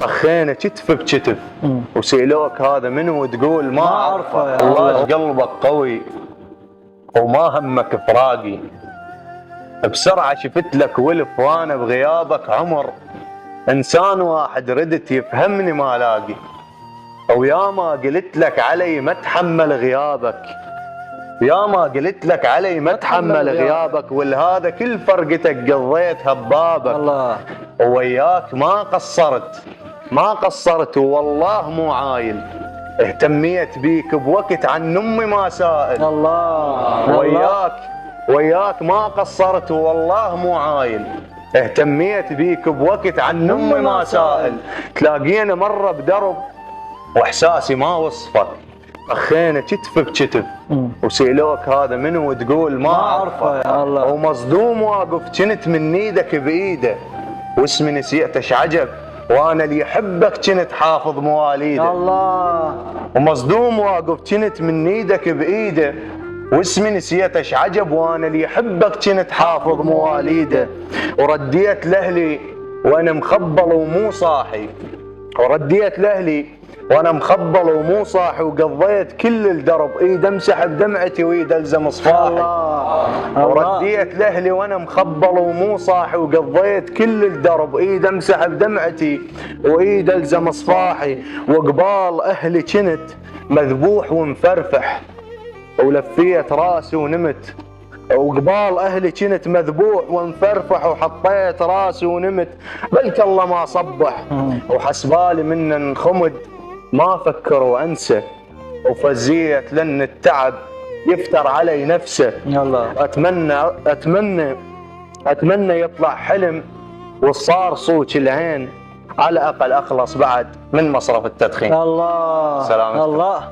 طخينا كتف بكتف وسيلوك هذا منو وتقول ما اعرفه. الله قلبك قوي وما همك فراقي، بسرعة شفت لك ولف وانا بغيابك عمر، انسان واحد ردت يفهمني ما لاقي، ويا ما قلت لك علي ما اتحمل غيابك، يا ما قلت لك علي ما اتحمل غيابك، ولهذا كل فرقتك قضيت هبابك. الله وياك ما قصرت والله مو عايل، اهتميت بيك بوقت عن امي ما سائل. الله وياك ما قصرت والله مو عايل، اهتميت بيك بوقت عن امي ما سائل. تلاقينا مرة بدرب واحساسي ما وصفك، اخينا كتف بكتف وسيلوك هذا منو وتقول ما اعرفه. يا الله ومصدوم واقف كنت من ايدك بايده، واسمي نسيت ايش عجب وانا اللي يحبك كنت حافظ مواليده. الله ومصدوم واقف كنت من ايدك بايده، واسمي نسيت ايش عجب وانا اللي يحبك كنت حافظ مواليده. ورديت لاهلي وانا مخبل ومو صاحي، ورديت لاهلي وانا مخبل ومو صاحي، وقضيت كل الدرب ايد امسح بدمعتي وايد الزم صفاحي. ورديت لاهلي وانا مخبل ومو صاحي، وقضيت كل الدرب ايد امسح بدمعتي وايد الزم صفاحي. وقبال اهلي كنت مذبوح ومفرفح، ولفيت راسي ونمت. وقبال اهلي كنت مذبوح ومفرفح، وحطيت راسي ونمت. بلك الله ما صبح وحسبالي من انخمد، ما فكر وانسى وفزيت لان التعب يفتر علي نفسه. الله اتمنى يطلع حلم وصار صوت العين، على الاقل اخلص بعد من مصرف التدخين. الله سلامتك. الله.